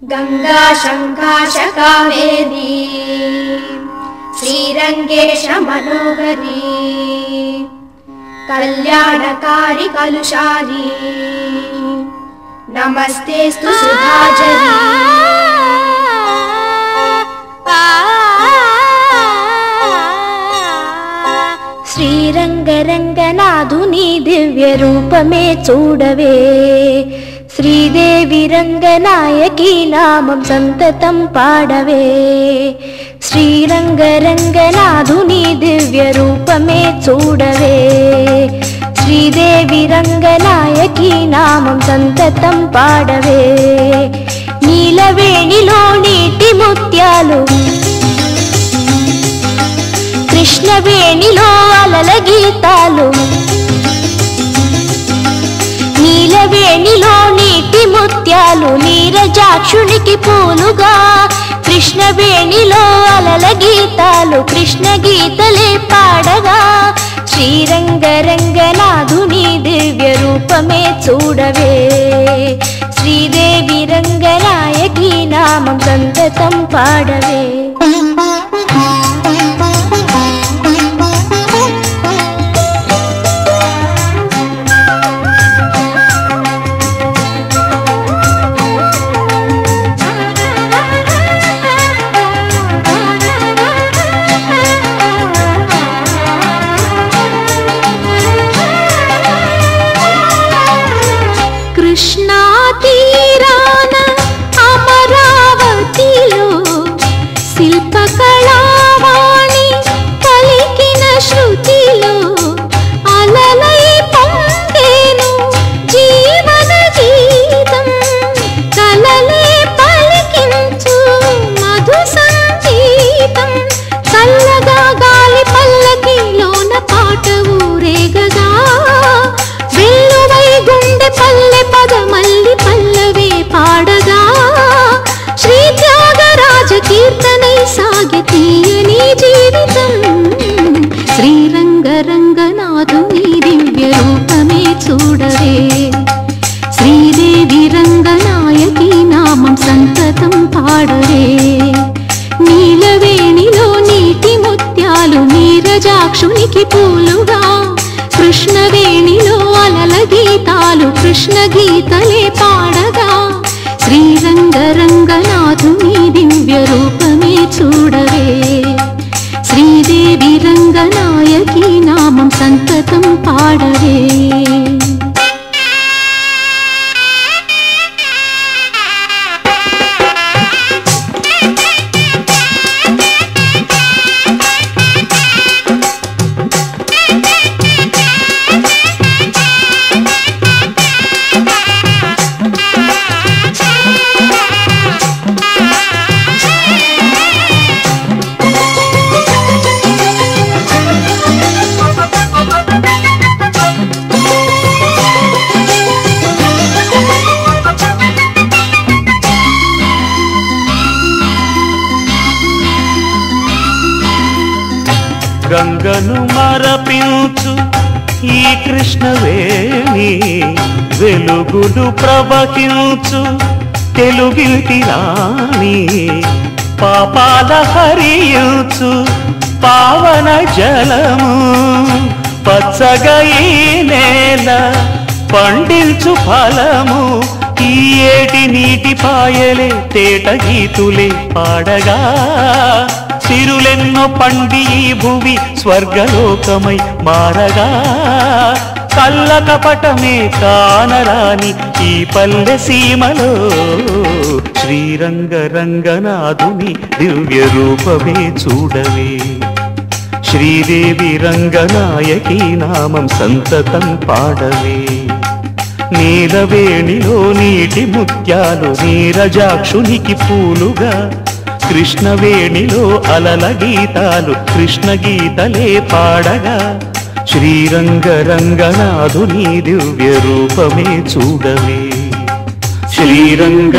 गंगा शंकाश कावेरी श्रीरंगेश मनोहरी कल्याणकारी कलुषारी नमस्तेस्तु सुधाजरी శ్రీరంగరంగనాథుని దివ్య రూపమే చూడవే శ్రీదేవి రంగనాయకి నామం సంతతం పాడవే శ్రీరంగరంగనాథుని దివ్య రూపమే చూడవే శ్రీదేవి రంగనాయకి నామం సంతతం పాడవే నీలవేణిలో నీటి ముత్యాలు కృష్ణవేణిలో అలల గీతాలు నీలవేణిలో నీటి ముత్యాలు నీరజాక్షునికి పూలుగా కృష్ణవేణిలో అలల గీతాలు కృష్ణ గీతలే పాడగా శ్రీరంగరంగనాథుని దివ్య రూపమే చూడవే శ్రీదేవి రంగనాయకి నామం సంతతం పాడవే కృష్ణా తీరాన అమరావతిలో శిల్పకళావాణి పలికిన శృతిలో అలలై పొంగేను జీవన గీతం కలలే పలికించు మధు సంగీతం చల్లగా గాలి పల్లకిలోన పాట ఊరేగగా వెల్లువై గుండె పల్లె పదమల్లి పల్లవే పాడగా శ్రీ త్యాగరాజ కీర్తనై సాగి తీయని జీవితం శ్రీరంగరంగనాథుని దివ్య రూపమే చూడవే శ్రీదేవి రంగనాయకి నామం సంతతం పాడవే నీలవేణిలో నీటి ముత్యాలు నీరజాక్షునికి పూలుగా కృష్ణవేణిలో అలల గీతాలు కృష్ణ గీతలే పాడగా శ్రీరంగరంగనాథుని దివ్య రూపమే చూడవే శ్రీదేవి రంగనాయకి నామం సంతతం పాడవే గంగను మరపించు ఈ కృష్ణవేణి వెలుగులు ప్రవహించు తెలుగింటి రాణి పాపాల హరించు పావన జలము పచ్చగా ఈ నేల పండించు ఫలము ఈ ఏటి నీటి పాయలే తేట గీతులే పాడగా సిరులెన్నో పండి ఈ భువి స్వర్గలోకమై మారగా కళ్ళ కపటమే కానరాని ఈ పల్లె సీమలో శ్రీరంగరంగనాథుని దివ్య రూపమే చూడవే శ్రీదేవి రంగనాయకి నామం సంతతం పాడవే నీలవేణిలో నీటి ముత్యాలు నీరజాక్షునికి పూలుగా కృష్ణవేణిలో అలల గీతాలు కృష్ణ గీతలే పాడగా శ్రీరంగరంగనాథుని దివ్య రూపమే చూడవే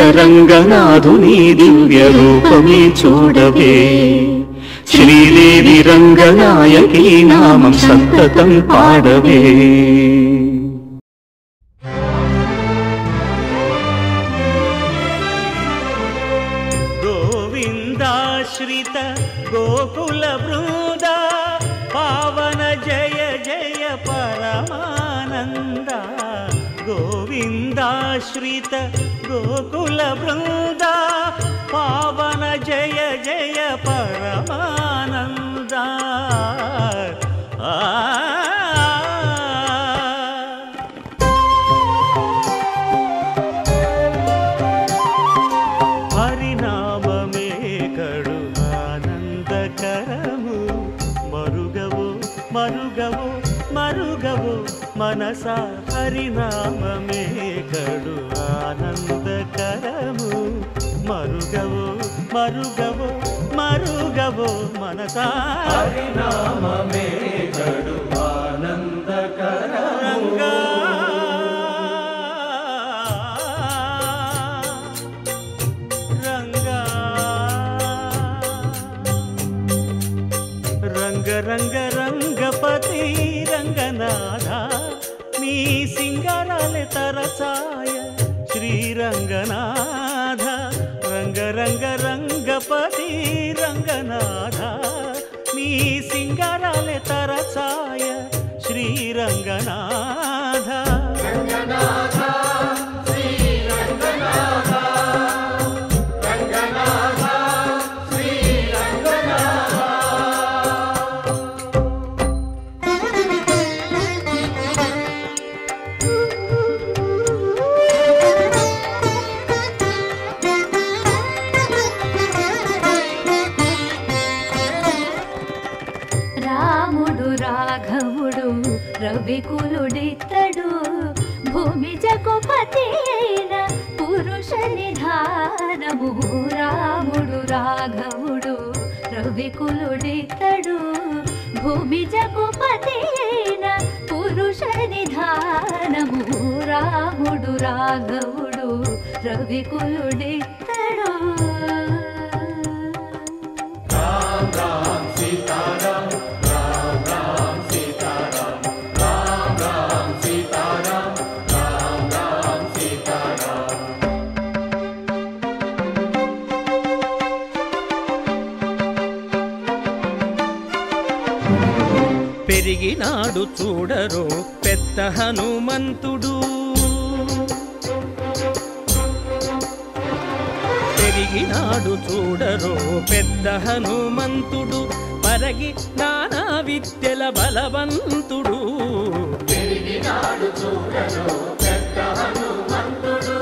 శ్రీరంగరంగనాథుని దివ్య రూపమే చూడవే శ్రీదేవి రంగనాయకి నామం సంతతం పాడవే గోవిందాశ్రిత గోకుల బృంద పావన జయ జయ పరమానంద గోవిందాశ్రిత గోకుల బృంద పావన జయ జయ పరమానంద హరినామమే కడు ఆనందకరము మరుగవు మరుగవు మరుగవు మనస హరినామమే కడు ఆనందకరము మరుగవు మరుగవు మరుగవు మనస హరినామమే కడు ఆనందకరము రంగ రంగ రంగపతి రంగనాథ నీ సింగారాలే తరసాయ శ్రీరంగనాథ రంగ రంగ రంగపతి రంగనాథ నీ సింగారాలే తరసాయ శ్రీరంగనాథ రంగనాథ శ్రీరంగనాథ రంగనాథ రవికులుడితడు భూమి జగపతి అయిన పురుష నిధానము రాముడు రాఘవుడు రవికులుడితడు భూమి జగపతి అయిన పురుష నిధానము రాముడు రాఘవుడు రవికులుడితడు రామ్ రామ్ సీతారాం రామ్ రామ్ సీతారాం రామ్ రామ్ సీతారాం రామ్ రామ్ సీతారాం పెరిగినాడు చూడరో పెద్ద హనుమంతుడు పెరిగినాడు చూడరో పెద్ద హనుమంతుడు పరగి నానా విద్యల బలవంతుడు పెరిగినాడు చూడరో పెద్ద హనుమంతుడు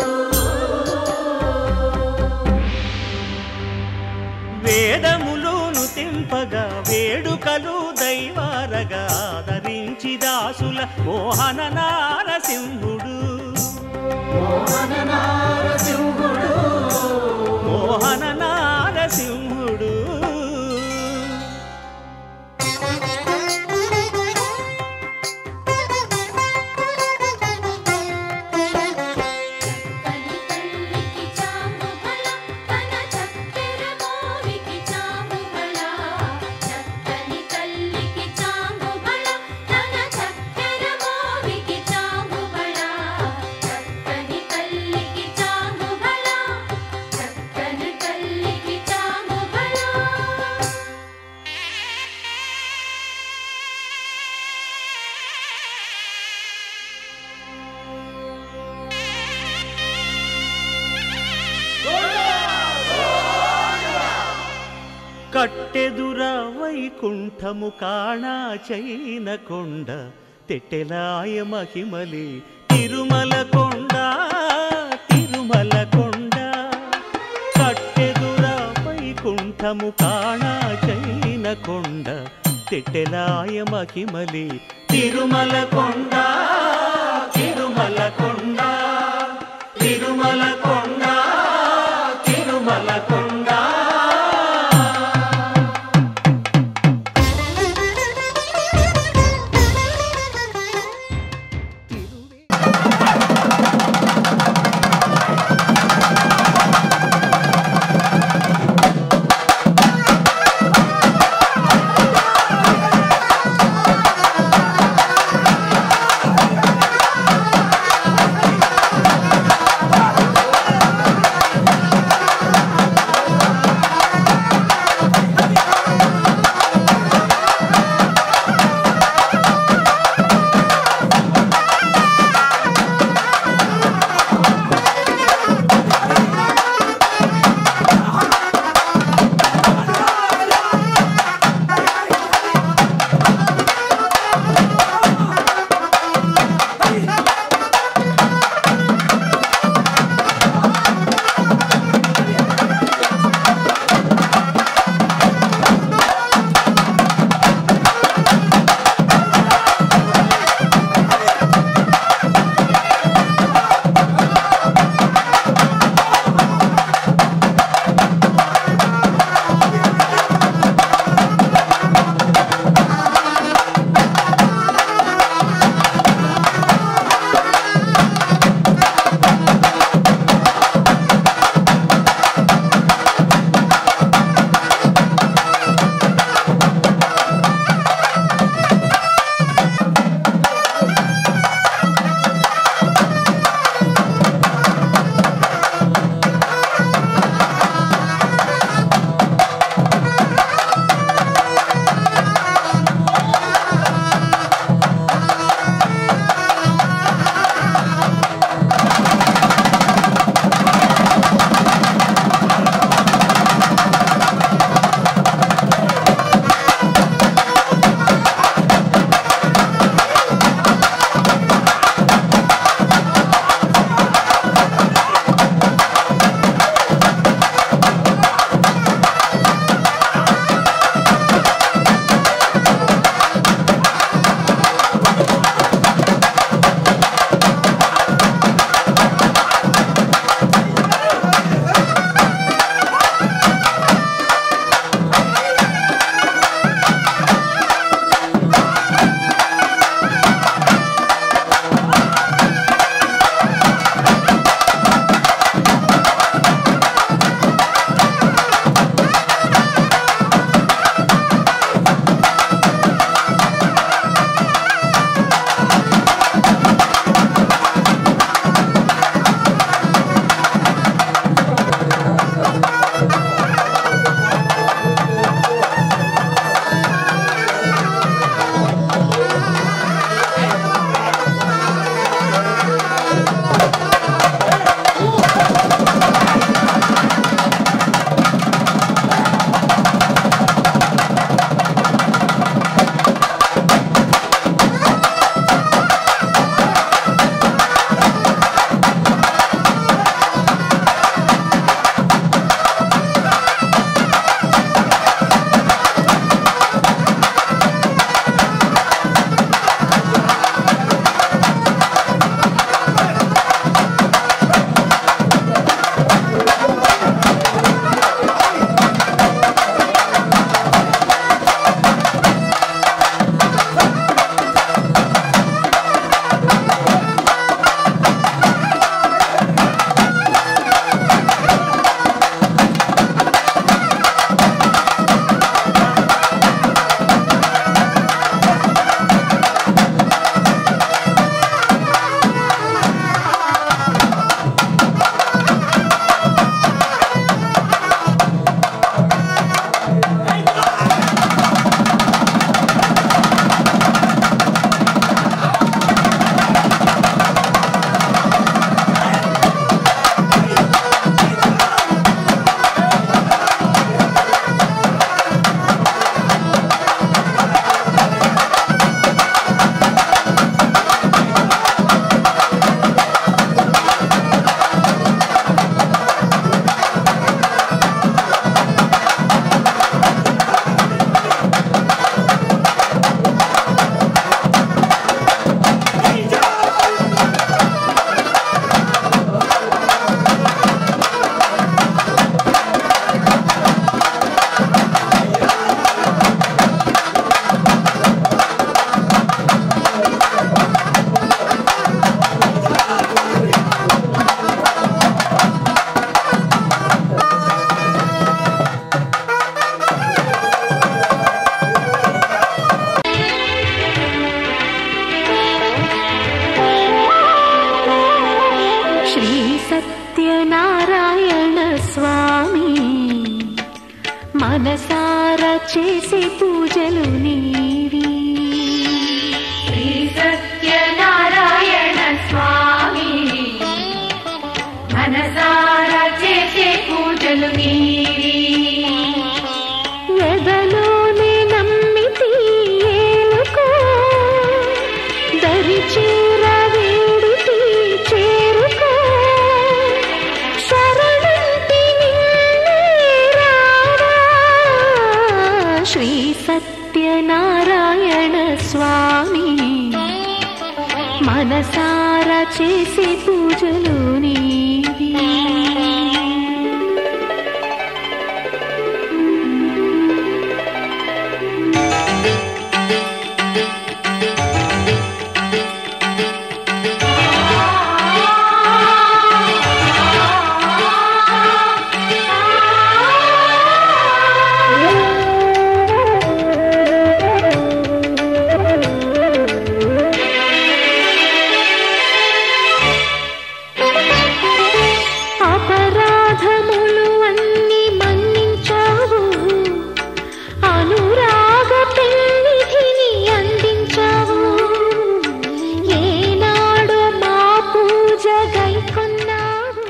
వేదములును తెంపగా వేడుకలు దైవారగా ఆదరించి దాసుల మోహన నారసింహుడు మోహన నారసింహుడు మోహన నారసింహుడు కట్టెదుర వైకుంఠము కాణా చైన కొండ తెట్టెలాయ మహిమలి తిరుమల కొండ తిరుమల కొండ కట్టెదుర వైకుంఠము కాణా చైన కొండ తెట్టెలాయ మహిమలి తిరుమల కొండ తిరుమల కొండ తిరుమల కొండ తిరుమల కొండ మనసారా చేసే పూజలు నీవి శ్రీ సత్యనారాయణ స్వామి మనసారా చేసే పూజలు నీవి ఎదలోనే నమ్మితి ఏలుకో దరి చేర వేడితి చేరుకో శరణంటి నిన్నే రావా శ్రీ సత్యనారాయణ స్వామి మనసారా చేసే పూజలు నీవి అపరాధములు అన్ని మన్నించావు అనురాగ పెన్నిధిని అందించావు ఏనాడు మా పూజ గైకొన్నావు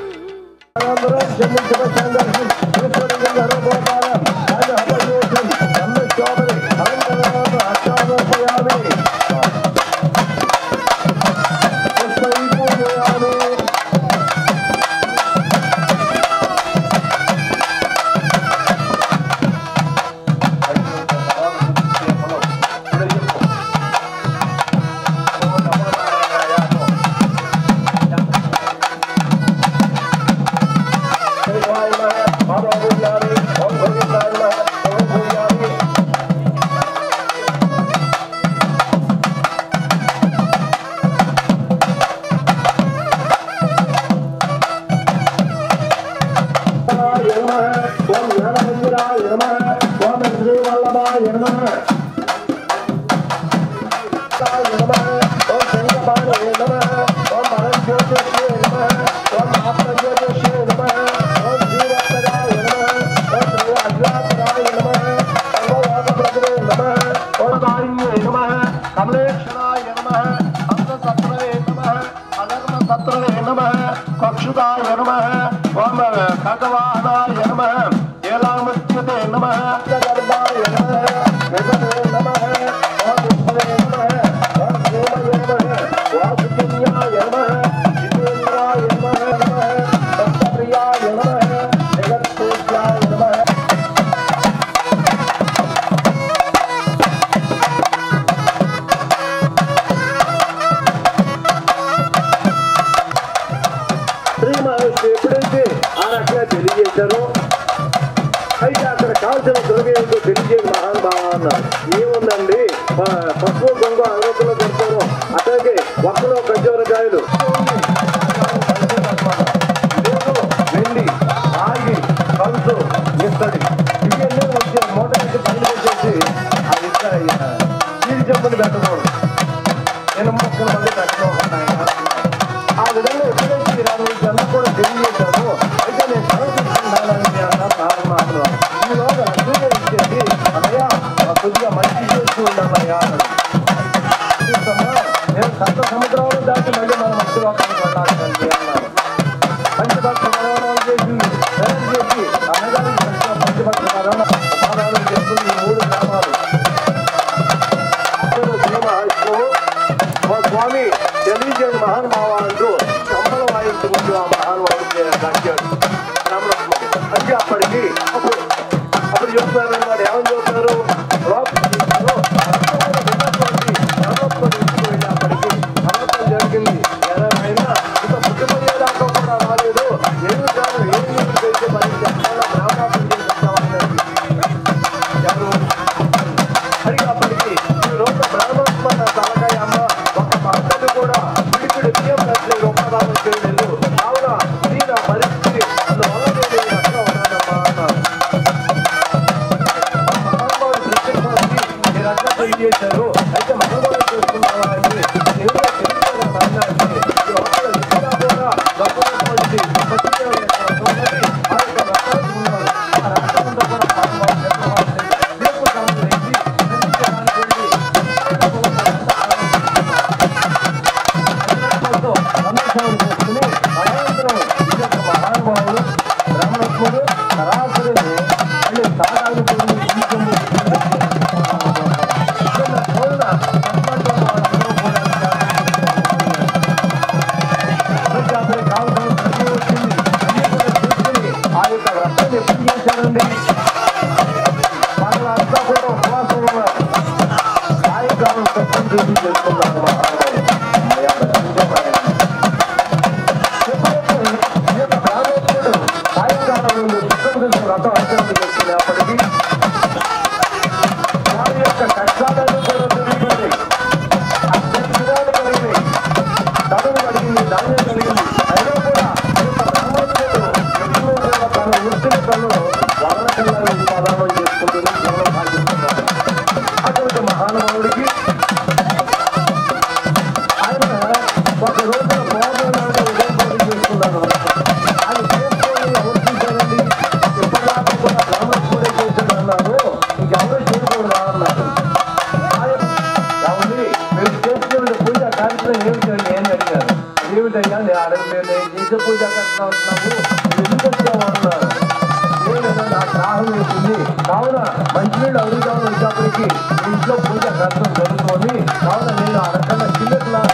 కక్షుదాయ నమః ఓం ఖగవాహనాయ నమః ఏలామృత్యతే నమః గర్భాయ నమః విభవే నమః ఓం విభవే నమః ఓం దేవయ నమః వాసుదేవ్యాయ నమః జితేంద్రాయ నమః భక్తప్రియాయ నమః జగత్పూజ్యాయ నమః ఎప్పుడైతే ఆ రకంగా తెలియజేశారో అయితే అక్కడ కాల్చిన ద్రవ్యంతో తెలియజేది మహానుభావ అన్నారు. ఏముందండి పసుపు గొంగ అరవకులో పెడతారు అట్లాగే ఒక్కలో ఖర్జూరకాయలు వెండి ఆగి కంచు ఇస్తడి ఇవన్నీ వచ్చి మూట నుంచి పని వచ్చేసి ఆ ఇది చెప్పని పెట్టకూడదు నేను మొక్కలు మళ్ళీ పెట్టడం ఆ విధంగా ఎప్పుడైతే 20 జనం కూడా తెలియజేశాను అయితే నేను సమర్పిస్తున్నానని యొక్క వ్రతాన్ని ఎప్పుడు చేశారండి? వాళ్ళంతా కూడా ఉపవాసం ఉన్నారు. సాయంకాలం తప్పని చూసి చేసుకున్నారు మహారాజు. ఎప్పుడైతే ఈ యొక్క బ్రాహ్మణుడు సాయంకాలం దుఃఖం చూసి వ్రతం ఆచరణ చేసుకునేప్పటికీ వారి యొక్క కష్టాలను కూడా తిరుగుతుంది. అత్యంతాలు కలిగినాయి, ధనం కలిగింది, ధాన్యం కలిగింది. అయినా కూడా ఈ యొక్క బ్రాహ్మణుడు ఎప్పుడూ కూడా తన వృత్తిని తను వర్ణకల్లా ఉపాదానం చేసుకుంటూ జీవనం సాగిస్తున్నారు. అటువంటి మహానుభావుడికి ఆయన ఒక రోజున పోరాడాలని ఉదయం చేసుకున్నాను. ఆయన చేసుకొని ఎవరు చూశారండి? ఎప్పటిదాకా కూడా బ్రాహ్మణుడే చేశాడు అన్నారు. ఇంకెవరూ చేయకూడదా అన్నారు. ఆయన ఏమండి మీరు చేసుకునే పూజ కార్యక్రమం ఏమిటండి అని అడిగారు. ఏమిటయ్యా నేను చేసే పూజ కార్యక్రమం అంటున్నావు, ఎందుకు వచ్చావు అన్నారు. ఏమైనా నాకు దాహం వేసింది, కావున మంచినీళ్ళు అడుగుదామని వచ్చేప్పటికి ఇంట్లో పూజ కార్యక్రమం జరుగుతుంది, కావున నేను అడగకుండా చిన్న క్లాస్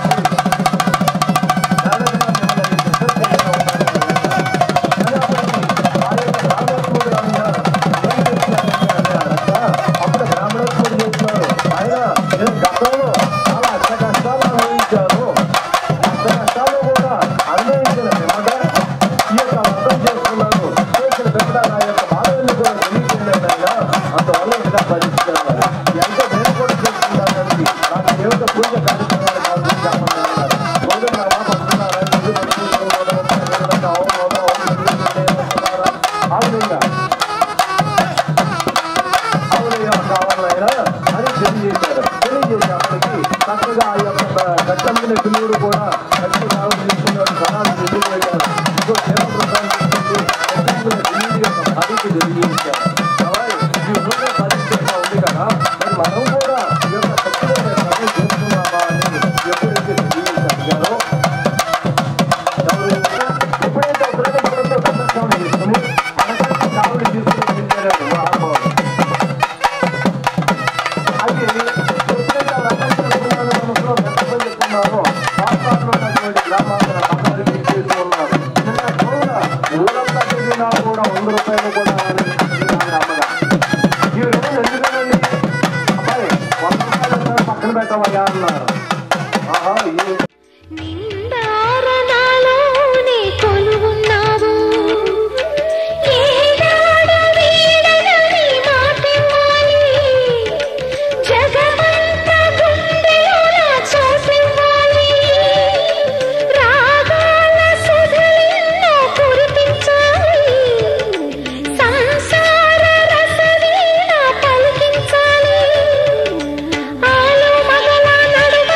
అప్పుడు బ్రాహ్మణోత్సవం చేస్తున్నారు. ఆయన నేను గతంలో చాలా అష్ట కష్టాలు అనుభవించాను. అష్ట కష్టాలు కూడా అనుభవించిన పిమ్మట ఈ యొక్క వ్రతం చేసుకున్నాను. చేసిన పిమ్మట నా యొక్క బాధల్ని కూడా తెలియజేయలేదు అయినా అందువల్ల ఇలా భరిస్తున్నాను. ఎంతో నేను కూడా చేసుకున్నానండి. నాకు దేవత పూజ కార్యక్రమాలు పాల్గొంటామన్నారు. రోజు నా మాట వస్తున్నారా? ఆ విధంగా అవునయ్యా కావాలైనా అని తెలియజేశారు. తెలియజేసినప్పటికీ చక్కగా ఆ యొక్క కట్టమైన పిల్లలు కూడా కట్టి కాలం తీసుకున్నాడు. జనాలు వెళ్ళిపోయారు. ఇంకో సేవ ప్రసాదం తీసుకుంటే కట్టమైన యొక్క భార్యకి తెలియజేశారు. ఈ ఊళ్ళో పరిస్థితిగా ఉంది కదా, మరి మనం కూడా ఈ యొక్క ఖచ్చితమైన సభ చేస్తున్నామా అని ఎప్పుడైతే తెలియజేశారో ఎప్పుడైతే ఉద్రేకంతో సందర్శనం చేసుకుని అనకానికి కావులు తీసుకుని వెళ్ళారు మహానుభావులు. అది ఎప్పుడైతే రకంలో చెప్తున్నారో రాష్ట్రాల్లో ఉన్నటువంటి గ్రామాల పక్కన తీసేసి ఉన్నారు. ఊరంతా తిరిగినా కూడా 100 రూపాయలు కూడా అమ్మగా ఈ రెండు ఎందుకండి అబ్బాయి 100 రూపాయలు పక్కన పెట్టవయ్యా అన్నారు. ఆహా నిండారణాలోనే కొలువున్నావు, ఏడాడ వీడనని మాటివ్వాలి, జగమంత గుండెలోన చోటివ్వాలి, రాగాల సుధలెన్నో కురిపించాలి, సంసార రసవీణ పలికించాలి, ఆలు మగల నడుమ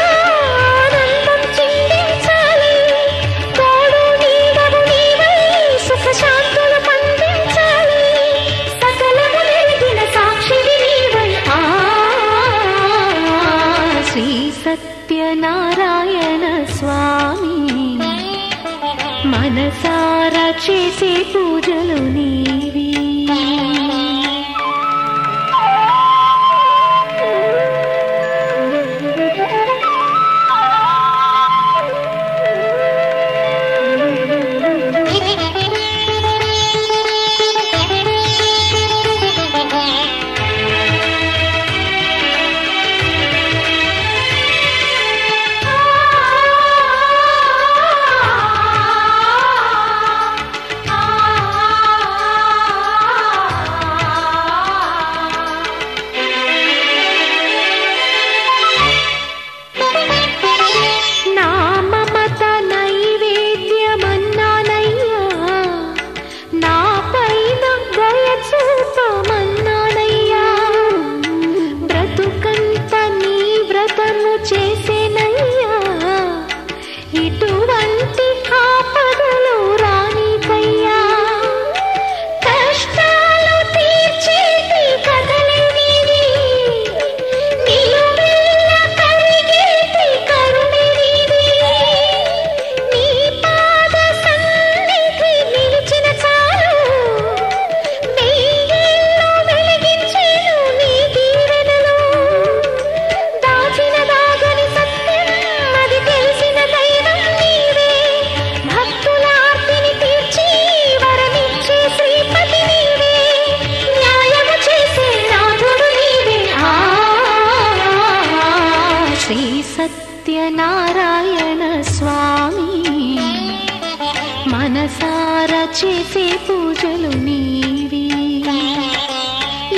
చేసే పూజలు నీవి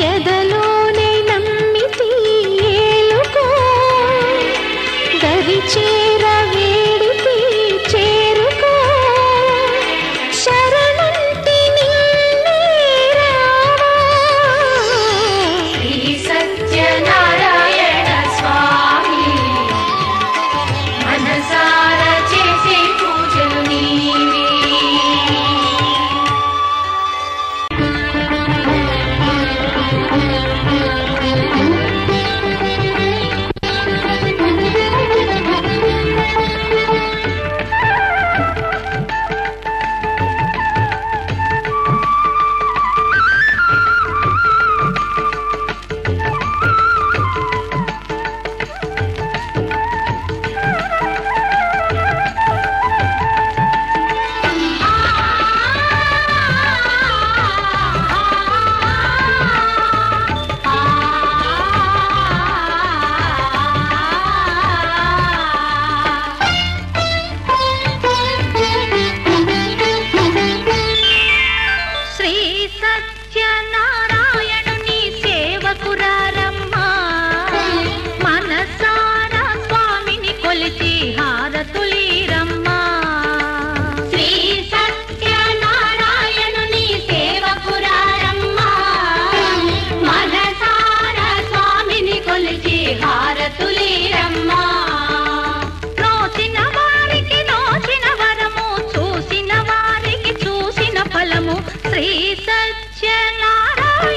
ఎదలోనే నమ్మితి ఏలుకో దరి చేర వేడితి చేరుకో శరణంటి నిన్నే రావా శ్రీ సత్యనారాయణ స్వామి మనసార చేసే పూజలు నీవి శ్రీ సత్యనారాయణ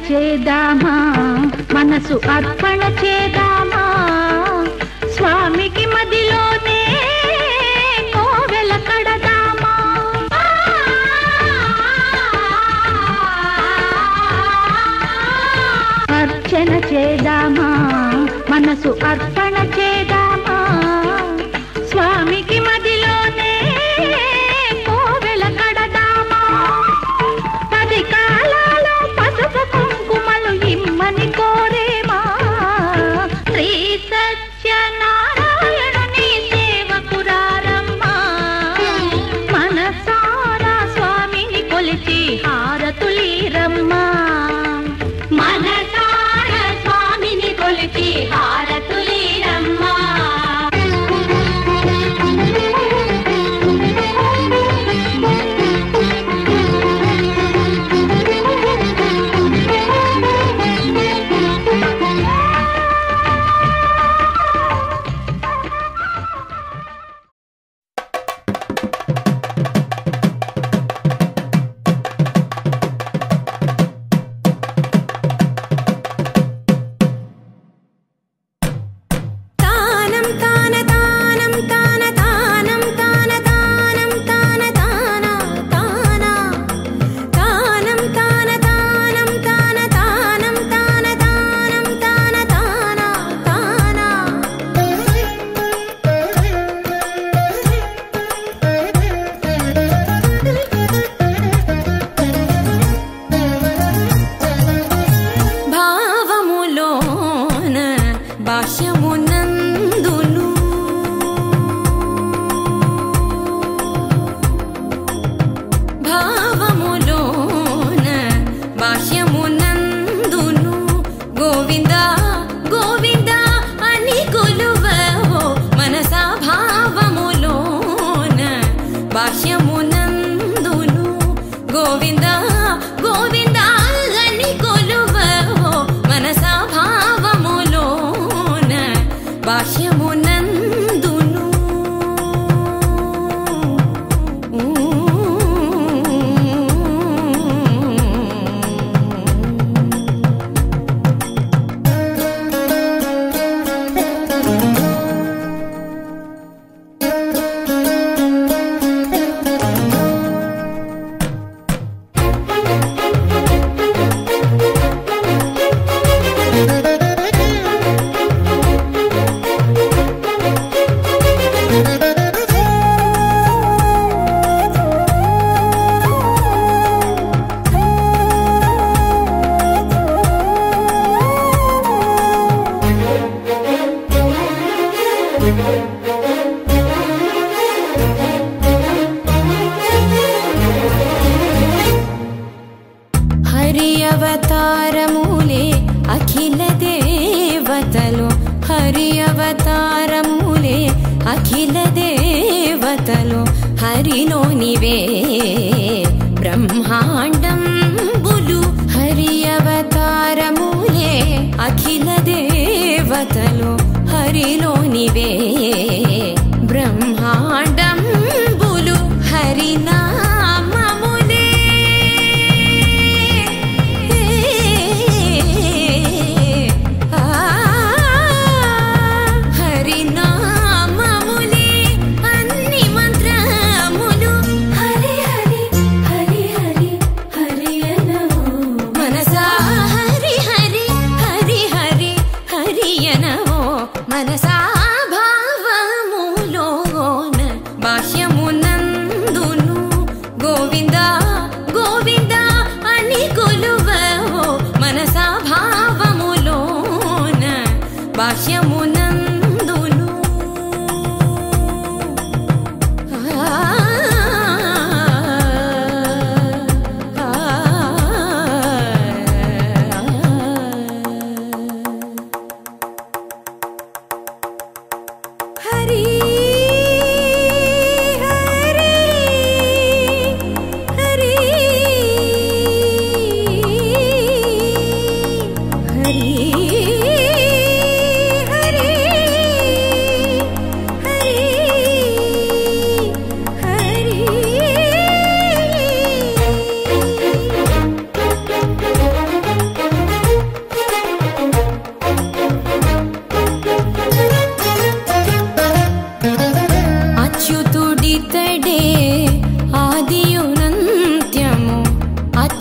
చేదామా మనసు అర్పణ చేదామా స్వామికి మదిలోనే కోవెల కడదామా అర్చన చేదామా మనసు అర్పణ చేదామా స్వామికి మదిలోనే కోవెల కడదామా 10 కాలాలు పసుపు కుంకుమలు ఇమ్మని కోరేమా శ్రీ సత్యనారాయణుని సేవకురారమ్మా మనసారా స్వామిని కొలిచి హారతులీరమ్మా మనసారా స్వామిని కొలిచి హారతులీరమ్మా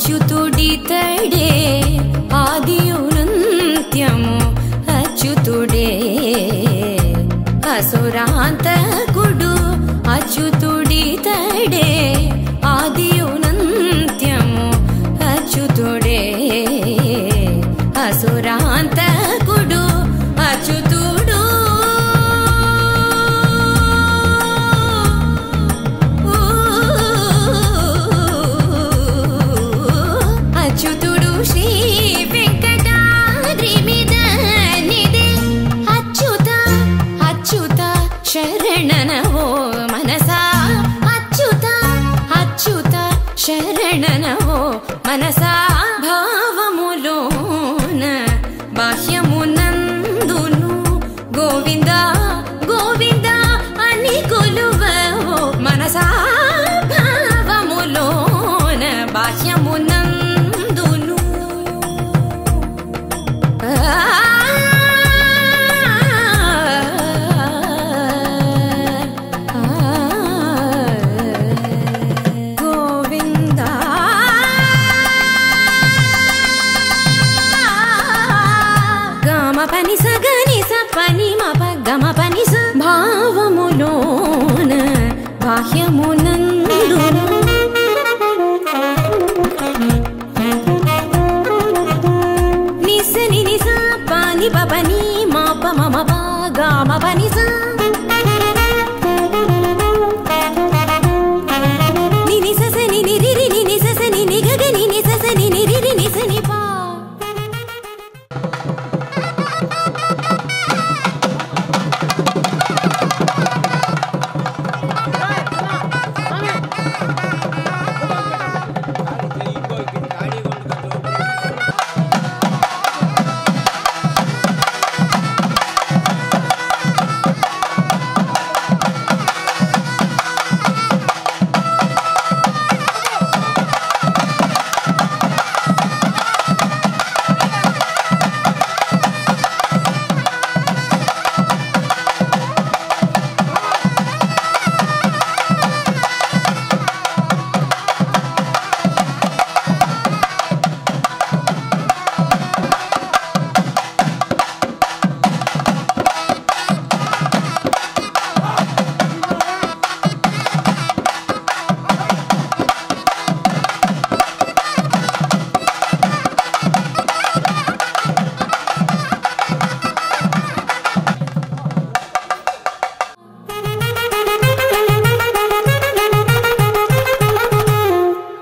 అచ్యుతుడితడే ఆదియునంత్యము అచ్యుతుడే అసురాంతకుడు అచ్యుతుడితడే ఆదియునంత్యము అచ్యుతుడే అసురాంతకుడు అచ్యుతుడు అచ్యుతుడు శ్రీ వెంకటాద్రి మీద నిదే అచ్యుత అచ్యుత శరణనవో మనసా అచ్యుత అచ్యుత శరణనవో మనసా భావములోన బాహ్యమునందును గోవింద గోవింద అని కొలువవో మనసా భావములోన బాహ్యమునందును గోవింద గమ పని సగని సపని మప గమ పని స భావములోన బాహ్యమునందును నిసని నిస పాని పపని మాప మమ పా గమ పని స నిని సస నిని రిరి నిని సస నిని గగ నిని సస నిని రిరి నిసని పా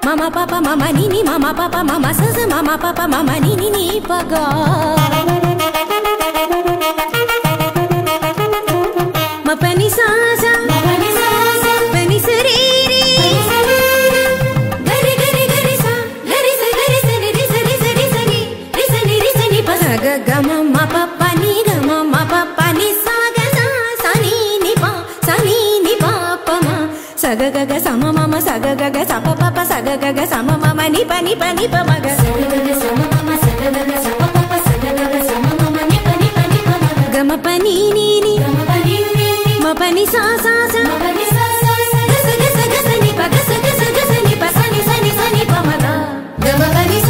మమ పాప మమ నిని మమ పాప మమ సస మమ పాప మమ నిని నీ పగా మపని సాస పని సరి రి గరి గరి గరి స గరి స ని రి స రి స రి స ని రి స ని రి స ని ప స గ గ మ మ ప ప ని గ మ మ ప ప ని స గ స స ని ని ప స ని ని ప ప మ స గ గ గ స మ మ మ స గ గ గ స ప ప ప స గ గ గ స మ మ మ ని ప ని ప ని ప మ గ స గ గ గ స మ మ మ స గ గ గ స ప ప ప స గ గ గ స మ మ మ ని ప ని ప ని ప మ గ గ మ ప ని ని ని గ మ ప ని ని మ ప ని స స స మ ప ని స స స గ స గ స గ స ని ప గ స గ స గ స ని ప స ని స ని స ని ప మ గ గ మ ప ని స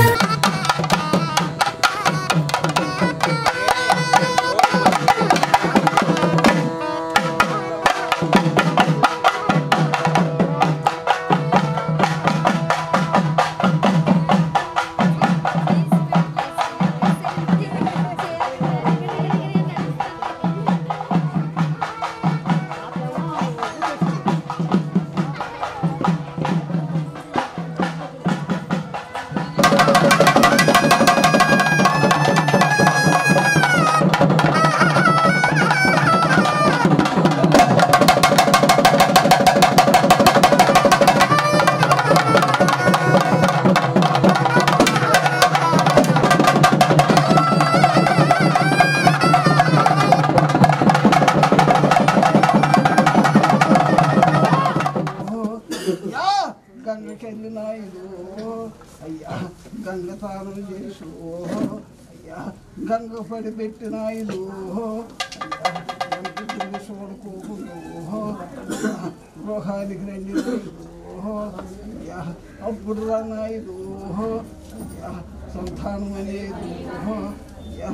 గంగకెళ్ళినాయుడు అయ్యా గంగ తాను చేసు అయ్యా గంగ పడి పెట్టినాయుడు అయ్యా చూడుకోకుండా గృహానికి రండి అయ్యా అప్పుడు నాయుడు అయ్యా సంతానం అనేది అయ్యా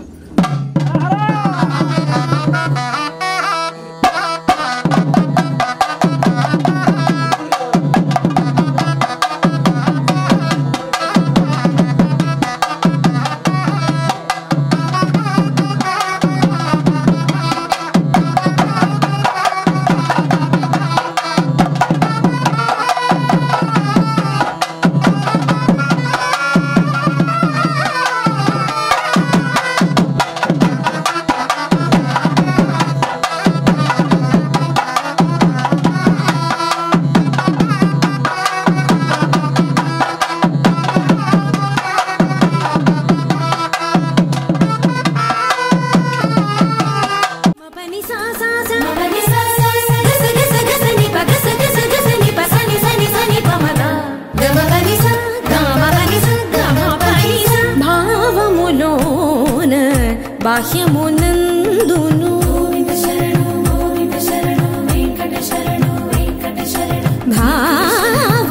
బాహ్యమునందును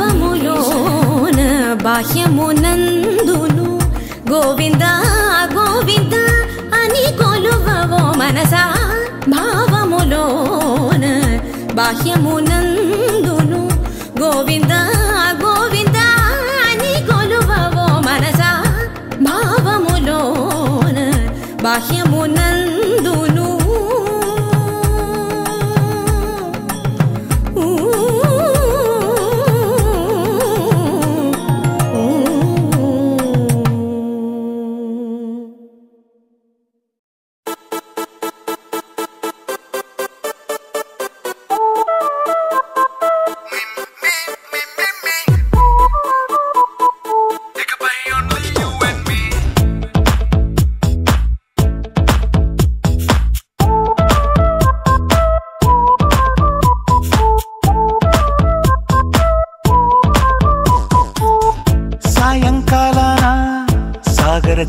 భావములోన బాహ్యమునందును గోవింద గోవింద అని కొలువవో మనసా భావములోన బాహ్యమునందును గోవింద గోవింద అని కొలువవో మనసా భావములోన బాహ్యమునందును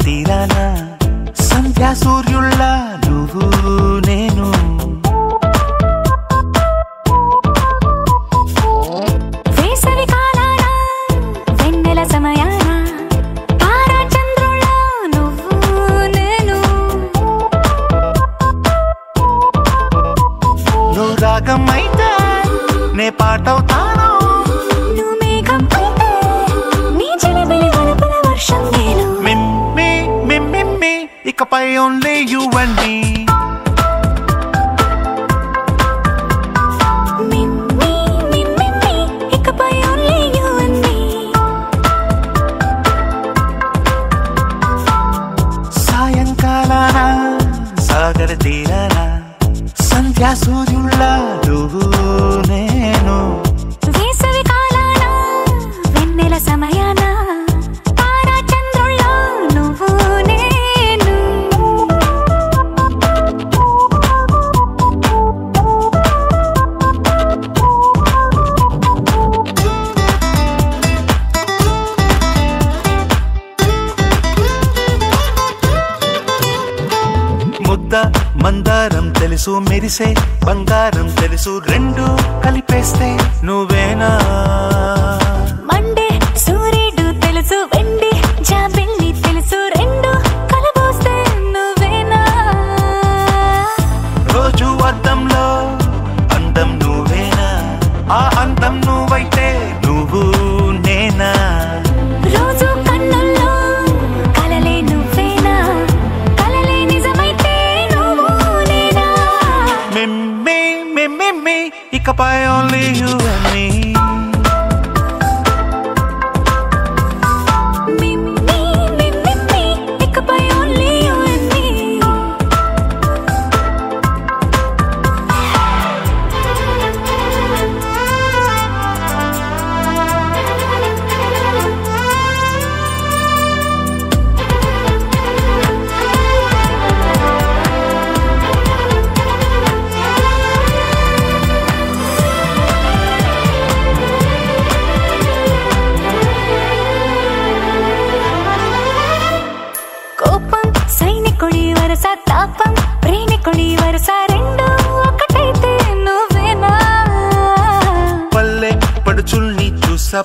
తీరాన సంధ్యా సూర్యుళ్ళ నువ్వు నేను వేసవి కాలాన వెన్నెల సమయాన తారా చంద్రుళ్ళ నువ్వు నేను నువ్వు రాగం అయితే నే పాటవుతాను నువ్వు మేఘం అయితే నీ చిలిబిలి వలపుల వర్షం నేను ఇకపై only you and me ఇకపై only you and me సాయంకాలాన సాగర తీరాన సంధ్యా సూర్యుళ్ళ నువ్వు నేను వేసవి కాలాన వెన్నెల సమయాన తారా చంద్రుళ్ళ నువ్వు నేను ముద్ద మందారం తెలుసు మెరిసే బంగారం తెలుసు రెండు కలిపేస్తే నువ్వేనా మండే సూర్యుడు తెలుసు వెండి జాబిల్లి తెలుసు రెండు కలబోస్తే నువ్వేనా రోజు అద్దంలో అందం నువ్వేనా ఆ అందం నువ్వైతే నువ్వు నేనా రోజు కన్నుల్లో కలలే నువ్వేనా కలలే నిజమైతే నువ్వు నేనా మిమ్మి ఇకపై only you and me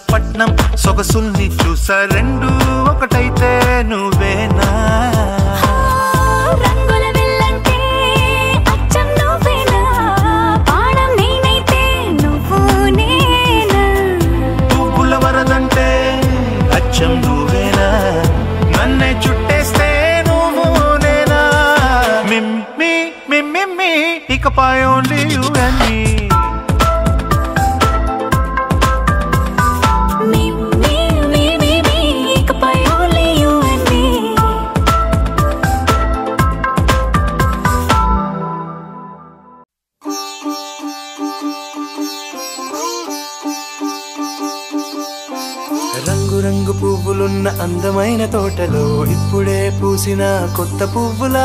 పట్నం సొగసుల్ని చూసా రెండు ఒకటైతే నువ్వేనా రంగుల వెళ్ళంటే అచ్చం నువ్వేనా పాడం నేనైతే నువ్వు నేనా పువ్వుల వరదంటే అచ్చం నువ్వేనా నన్నే చుట్టేస్తే నువ్వు నేనా మిమ్మి మిమ్మి ఇకపై ఓన్లీ యు అండ్ మీ రంగు పువ్వులున్న అందమైన తోటలో ఇప్పుడే పూసిన కొత్త పువ్వులా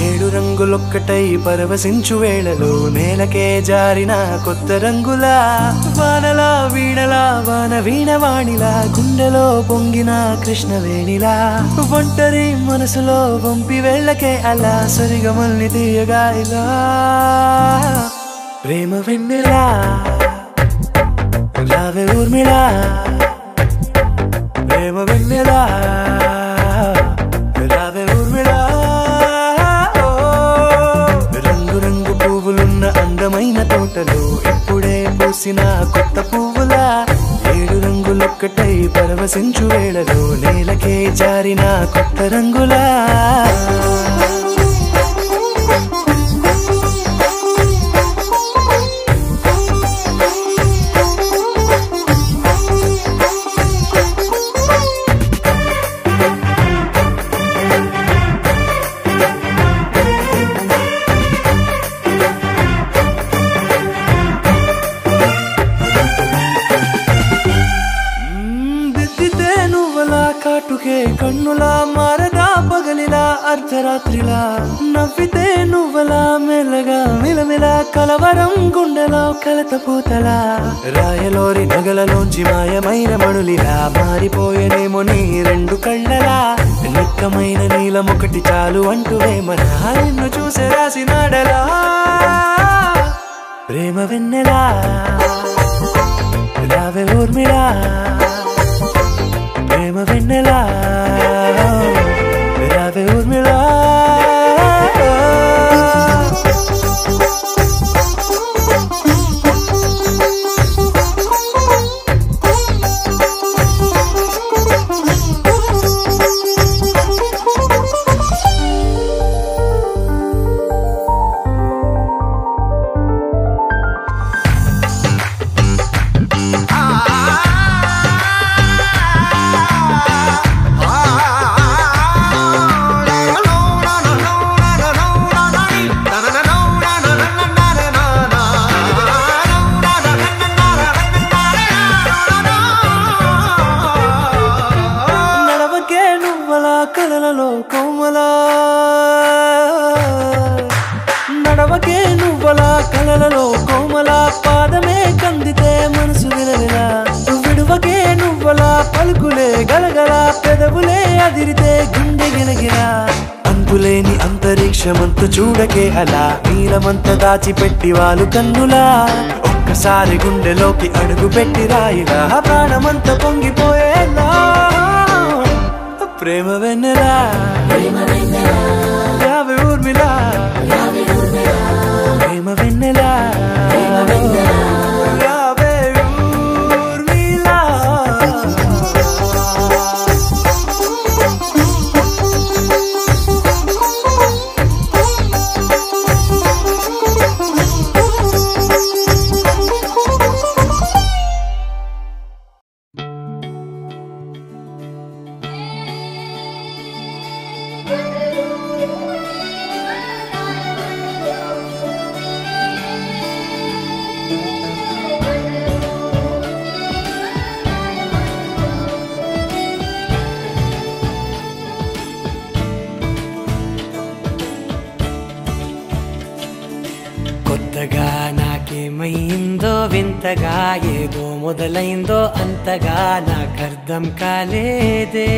7 రంగులొక్కటై పరవశించు వేళలో నేలకే జారిన కొత్త రంగులా వానలా వీణలా వాన వీణవాణిలా గుండెలో పొంగిన కృష్ణవేణిలా ఒంటరి మనసులో వంపి వెళ్ళకే అలా సరిగమల్ని తీయగా ఇలా ప్రేమ వెన్నెలా రావే ఊర్మిళా ప్రేమ వెన్నెలా రావే ఊర్మిళా రంగు రంగు పువ్వులున్న అందమైన తోటలో ఇప్పుడే పూసిన కొత్త పువ్వులా 7 రంగులొక్కటై పరవశించు వేళలో నేలకే జారిన కొత్త రంగులా కన్నులా మారదా పగలిలా అర్ధరాత్రిలా నవ్వితే నువ్వలా మెల్లగా మిలమిలా కలవరం గుండెలో కలతపోతలా రాయలోరి నగలలోంచి మాయమైన మణులిలా మారిపోయేనేమో నీ 2 కళ్ళలా నిక్కమైన నీలమొకటి చాలు అంటూ వేమన నిన్ను చూసే రాసినాడలా ప్రేమ వెన్నెలా రావే ఊర్మిళా ప్రేమ వెన్నెలా రావే ఊర్మిళా నడవకే నువ్వలా కలలలో కోమలా పాదమే కందితే మనసు విలవిలా విడువకే నువ్వలా పలుకులే గలగల పెదవులే అదిరితే గుండె గిలగిలా అంతులేని అంతరిక్షమంతు చూడకే అలా నీలమంత దాచిపెట్టి వాళ్ళు కన్నులా ఒక్కసారి గుండెలోకి అడుగు పెట్టి రాయిలా ప్రాణమంత పొంగిపోయేలా ప్రేమ వెన్నెలా రావే ఊర్మిళా ప్రేమ వెన్నెలా రావే ఊర్మిళా కొత్తగా నాకేమైందో వింతగా ఏదో మొదలైందో అంతగా నాకర్థం కాలేదే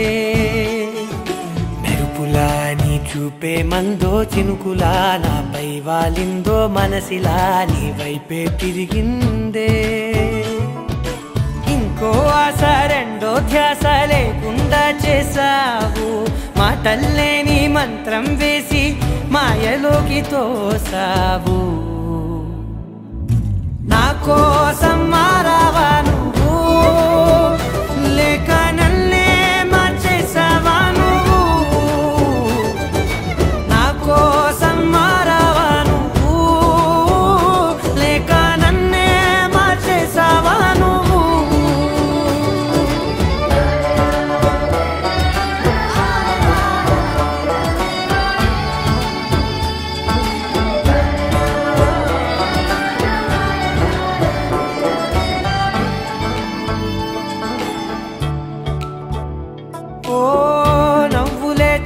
మెరుపులా నీ చూపే మందో చినుకులా నాపై వాలిందో మనసిలా నీ వైపే తిరిగిందే ఇంకో ఇంకో ఆశ రెండో ధ్యాస లేకుండా చేసావు మాటల్లేని మంత్రం వేసి మాయలోకి తోసావు నా కోసం మారావా నువ్వు లేక నన్నే మార్చేసావా నువ్వు నా కోసం మారావా నువ్వు లేక నన్నే మార్చేసావా నువ్వు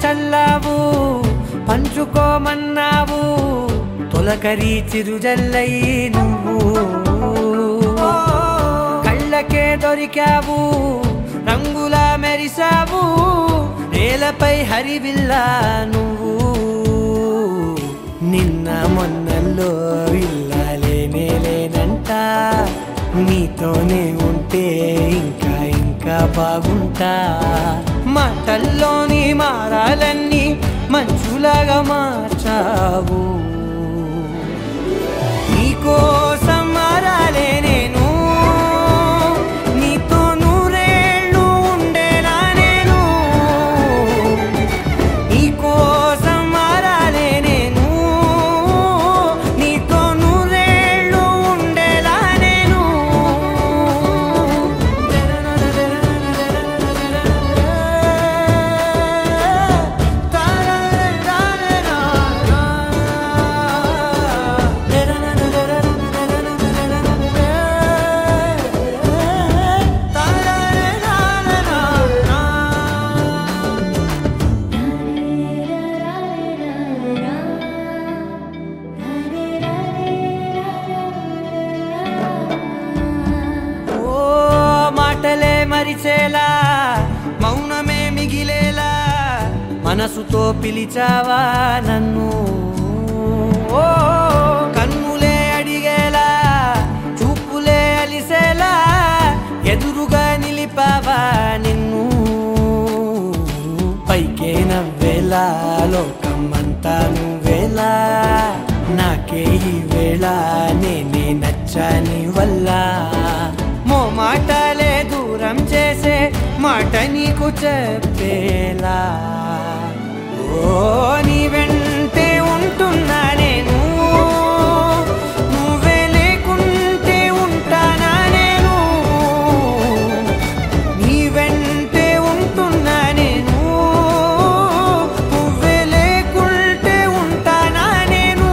చల్లావు పంచుకోమన్నావు తొలకరి చిరుజల్లై నువ్వు కళ్ళకే దొరికావు రంగులా మెరిసావు నేలపై హరివిల్లా నువ్వు నిన్న మొన్నల్లో ఇల్లాలేనే లేనంట నీతోనే ఉంటే ఇంకా ఇంకా బాగుంటా మాటల్లోని మారాలన్నీ మంచులాగా మార్చావు నీకోసం మారాలే నేను నీతో నూరేళ్ళు ఉండేలా నేను నీకోసం మారాలే నేను నీతో నూరేళ్ళు ఉండేలా నేను మరిచేలా మౌనమే మిగిలేలా మనసుతో పిలిచావా నన్ను ఓ కన్నులే అడిగేలా చూపులే అలిసేలా ఎదురుగా నిలిపావా నిన్ను పైకే నవ్వేలా లోకమంతా నువ్వేలా నాకే ఈ వేళ నేనే నచ్చని వల్ల మో మాటలే దూరం చేసే మాట నీకు చెప్పేలా ఓ నీ వెంటే ఉంటున్నా నేను నువ్వే లేకుంటే ఉంటానా నేను నీ వెంటే ఉంటున్నా నేను నువ్వే లేకుంటే ఉంటానా నేను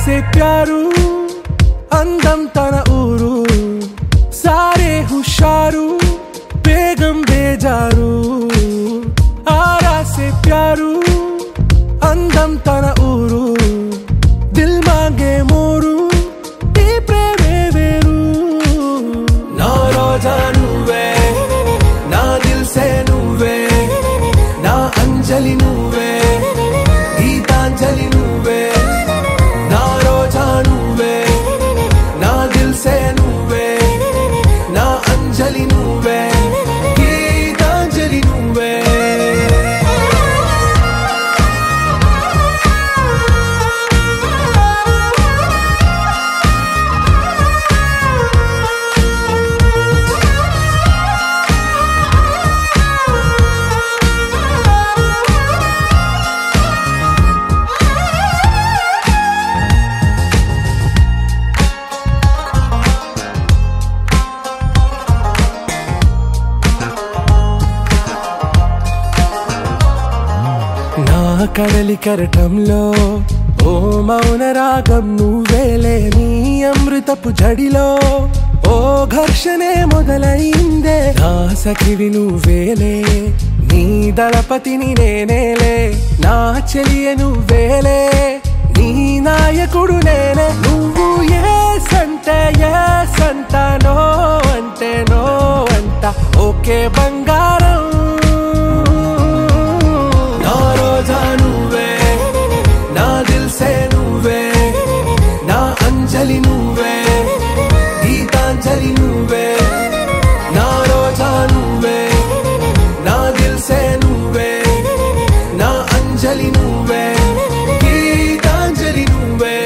से प्यारू అందం తన ఊరు సారే హుషారు బేగం బేజారు ఆరా से प्यारू అందం తన ఊరు దిల్ మాంగే మోరు ఈ ప్రేమే వేరు నా రోజా నువ్వే నా దిల్ సే నువ్వే నా అంజలి నువ్వే గీతాంజలి నువ్వే నా రోజా నువ్వే నా దిల్ సే నువ్వే నా అంజలి నువ్వే గీతాంజలి నువ్వే కడలి కెరటంలో ఓ మౌన రాగం నువ్వేలే, నీ అమృతపు జడిలో ఓ ఘర్షణే మొదలైందే. నా సఖివి నువ్వేలే, నీ దళపతిని నేనేలే, నా చెలియ నువ్వేలే, నీ నాయకుడు నేనే. నువ్వు ఏ సంట నో అంటే నో అంట, ఓకే బంగారం. నా రోజా నువ్వే, నా దిల్సే నువ్వే, నా అంజలి నువ్వే, గీతాంజలి నువ్వే. నా రోజా నువ్వే, నా దిల్సే నువ్వే, నా అంజలి నువ్వే, గీతాంజలి నువ్వే.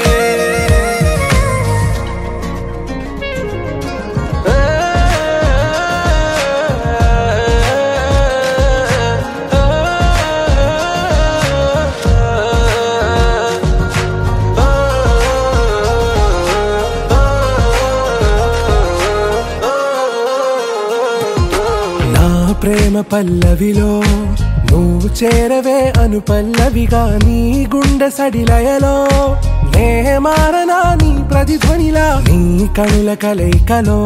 ప్రేమ పల్లవిలో నువ్వు చేరవే అను పల్లవిగా, నీ గుండె సడిలయలో నే మారనా నీ ప్రతిధ్వనిలా. నీ కనుల కలయికలో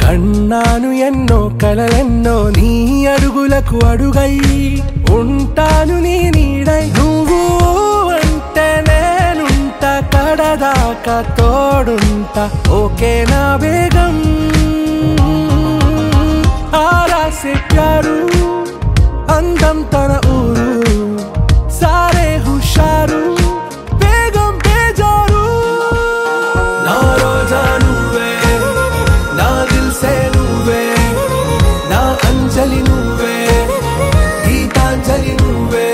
కన్నాను ఎన్నో కలలెన్నో, నీ అడుగులకు అడుగై ఉంటాను నీ నీడై. నువ్వు అంటే నేనుంట కడదాకా తోడుంటా, ఓకే నా బేగం. आरा से प्यारू అందం తన ఊరు, సారే హుషారు బేగం బేజారు. నా రోజా నువ్వే, నా దిల్సే నువ్వే, నా అంజలి నువ్వే, గీతాంజలి నువ్వే.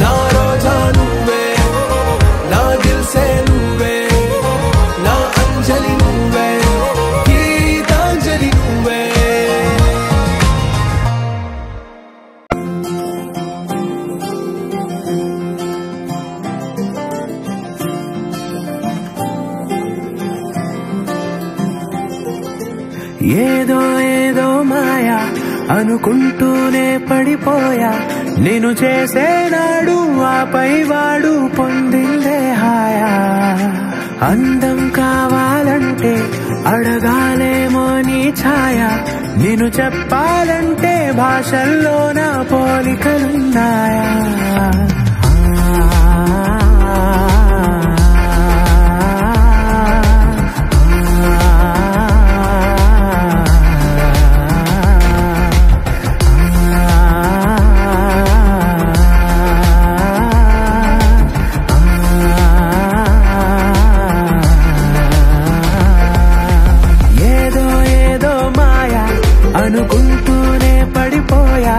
నా రోజా నువ్వే, నా దిల్సే నువ్వే, నా అంజలి నువ్వే, గీతాంజలి నువ్వే. ఏదో ఏదో మాయా అనుకుంటూనే పడిపోయా, నేను చేసేనాడు ఆపై వాడు పొందిందే హాయా. అందం కావాలంటే అడగాలేమో నీ ఛాయ, నేను చెప్పాలంటే భాషల్లో నా పోలికలున్నాయా. అనుకుంటూనే పడిపోయా,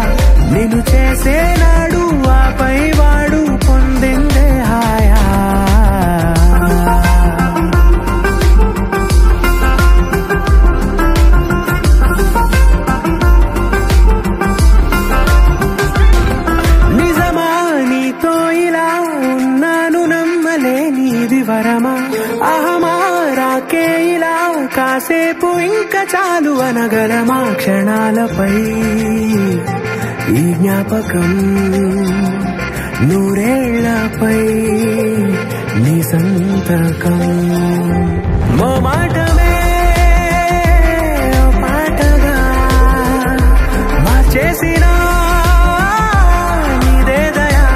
నేను చేసేనాడు ఆపై వాడు పొందిందే హాయా. నిజమా నీతో ఇలా ఉన్నాను నమ్మలేనిది వరమా, అహమారాకే ఇలా కాసేపు ఇంకా చాలు అనగలమా. క్షణాలపై ఈ జ్ఞాపకం, నూరేళ్లపై నీ సంతకం. మో మాటమే పాటగా మార్చేసిన నీదే దయా.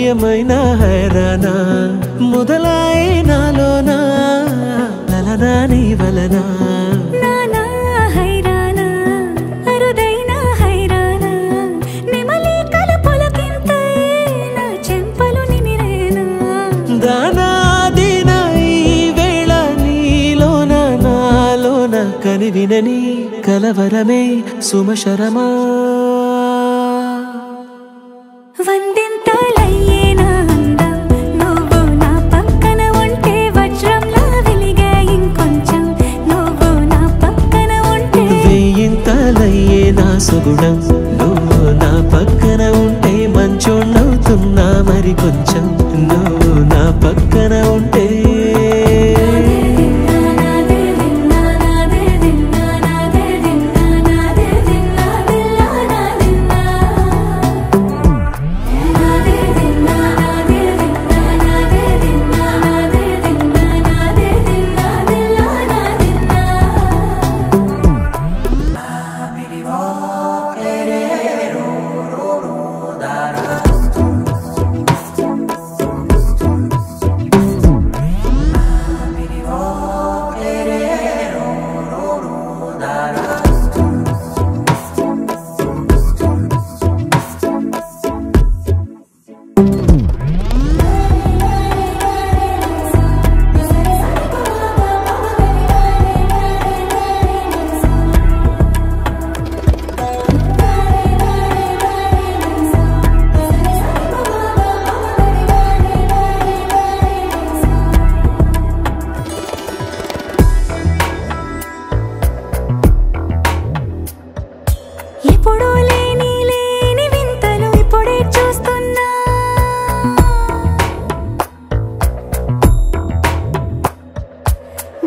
ఏమైనా హైరానా మొదలాయి నాలోనా లలనా నీ వలనా నానా హైరానా అరుదైన హైరానా నెమలి కలుపులకింతై నా చెంపలు నిమిరేనా దానాదిన ఈ వేళ నీలోన నాలోన కనివినని కలవరమే సుమశరమా వందింతలయ్యేనా అందం నువ్వు నా పక్కన ఉంటే వజ్రంలా వెలిగే ఇంకొంచెం నువ్వు నా పక్కన ఉంటే వెయ్యింతలయ్యే నా సుగుణం నువ్వు నా పక్కన ఉంటే మంచోణ్ణవుతున్నా మరి కొంచెం నువ్వు నా పక్కన ఉంటే ఎప్పుడూ లేని లేని వింతలు ఇప్పుడే చూస్తున్నా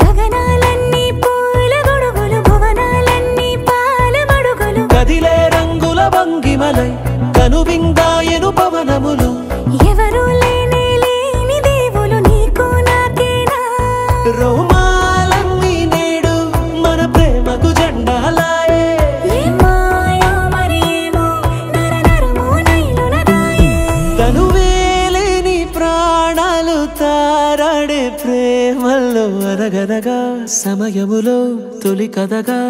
గగనాలన్నీ పూల గొడుగులు భువనాలన్నీ పాల మడుగులు కదిలే రంగుల భంగిమలై కనువిందాయను పవనములు ఎవరూ లేని లేని దేవులు నీకు నాకేనా రోమాలన్నీ నేడు మన ప్రేమకు జెండాలాయే మాయో మరి ఏమో నరనరమో నైలున దాయే తనువేలేని ప్రాణాలు తారాడే ప్రేమల్లో అనగనగా సమయములో తొలి కథగా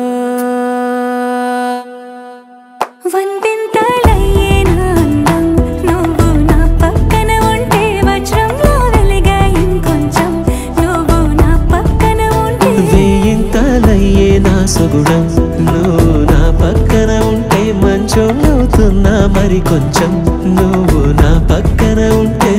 వందింతలయ్యేనా అందం నువ్వు నా పక్కన ఉంటే వజ్రంలా వెలిగే ఇంకొంచెం నువ్వు నా పక్కన ఉంటే వెయ్యింతలయ్యే నా సుగుణం నువ్వు నా పక్కన ఉంటే మంచోణ్ణవుతున్నా మరి కొంచెం నువ్వు నా పక్కన ఉంటే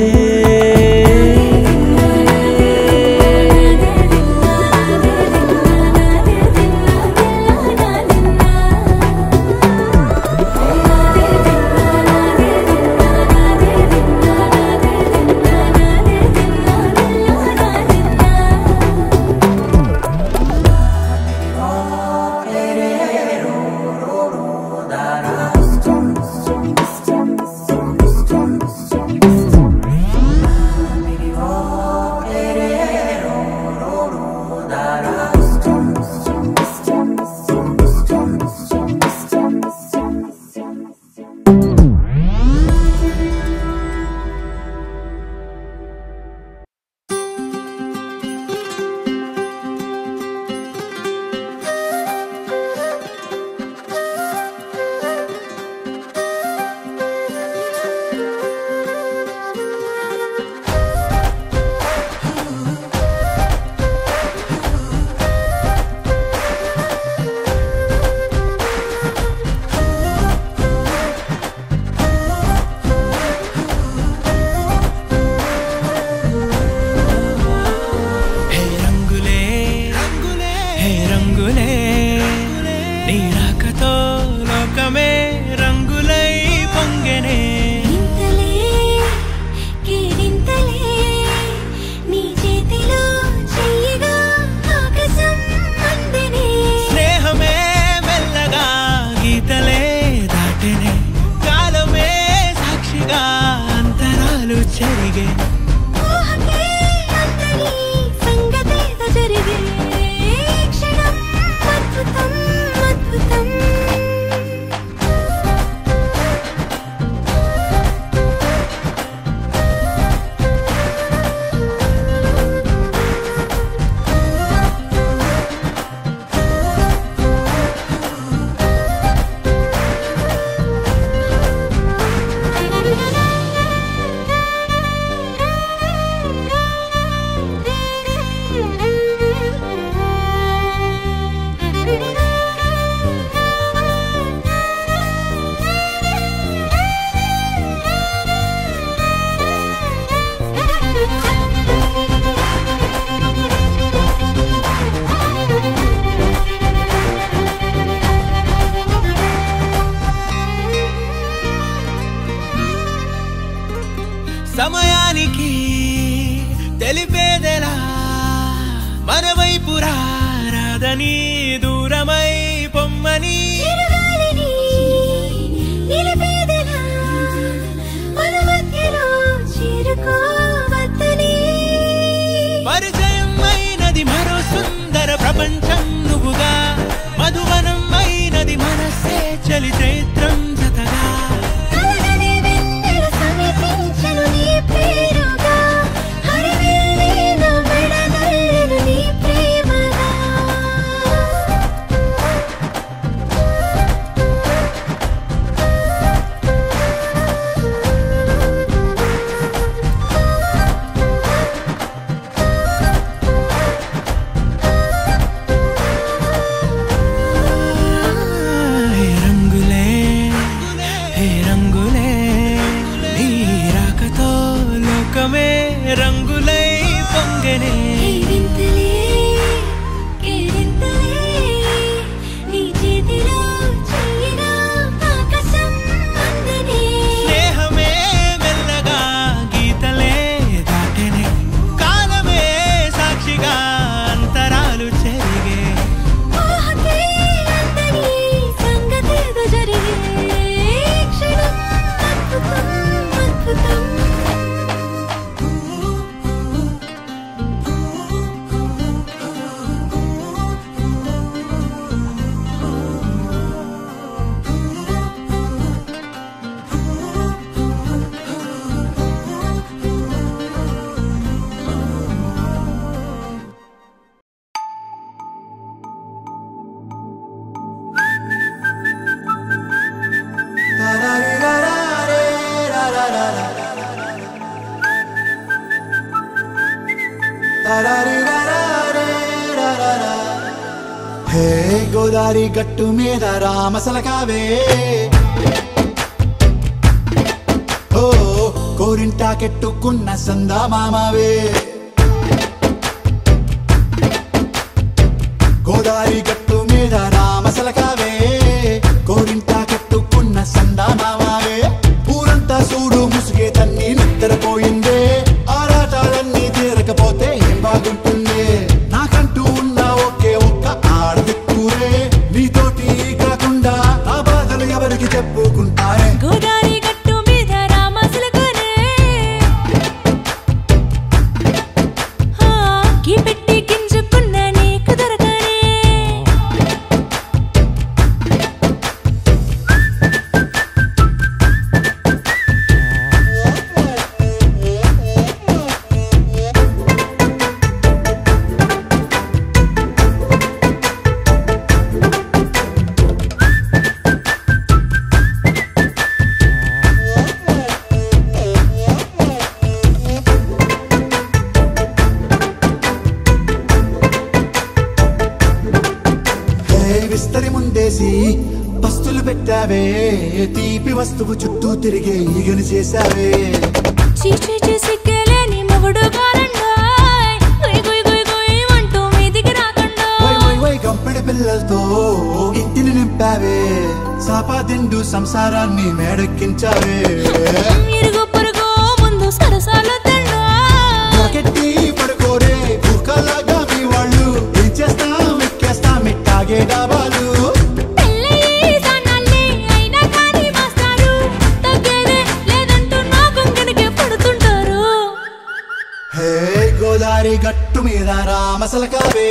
చేరని దూరమై పొమ్మని పరిచయం అయినది మరో సుందర ప్రపంచం నువ్వుగా మధువనం అయినది మనసే చలి చైత్రం జతగా రంగులై పొంగనే స్నేహమే మెల్లగా గీతలే దాటెనే కాలమే సాక్షిగా అంతరాలు చెరిగే హే గోదారి గట్టు మీద రామసలకావే ఓ కోరింటాకెట్టుకున్న సందా మామావే గోదారి గట్టు మీద రామసలకావే కోరింటాకెట్టుకున్న సందా మామావే ఊరంతా చూడు ముసుగే తన్ని నిద్రపోయిందే ఆరాటాలన్నీ తీరకపోతే ఏం బాగుంటుందే నాకంటూ ఉన్న ఒకే ఒక్క ఆడదిక్కురే నీతోటి కాకుండా ఆ బాధలు ఎవరికి చెప్పుకుంటారే గోదారి గట్టు మీద రామసలకనే కీ పెట్టి గింజుకున్న నీకు దొరకనే విస్తరి ముందేసి పస్తులు పెట్టావే తీపి వస్తువు చుట్టూ తిరిగే ఈగని చేశావే చీచి సిగ్గలేని మొగుడు గారండాయ్ గుయ్ గుయ్ గుయ్ గుయ్ అంటూ మీదికి రాకండా వై వై వై గంపెడి పిల్లలతో ఇంటిని నింపావే సాపాదిండు సంసారాన్ని మేడెక్కించావే ఇరుగు పొరుగు ముందు సరసాలు తండా రాకెట్టి పడుకోరే కుక్కలాగా మీ వాళ్ళు ఏం చేస్తాం ఎక్కేస్తాం మిట్టాగే డాబాలు గోదారి గట్టు మీద రామసలకావే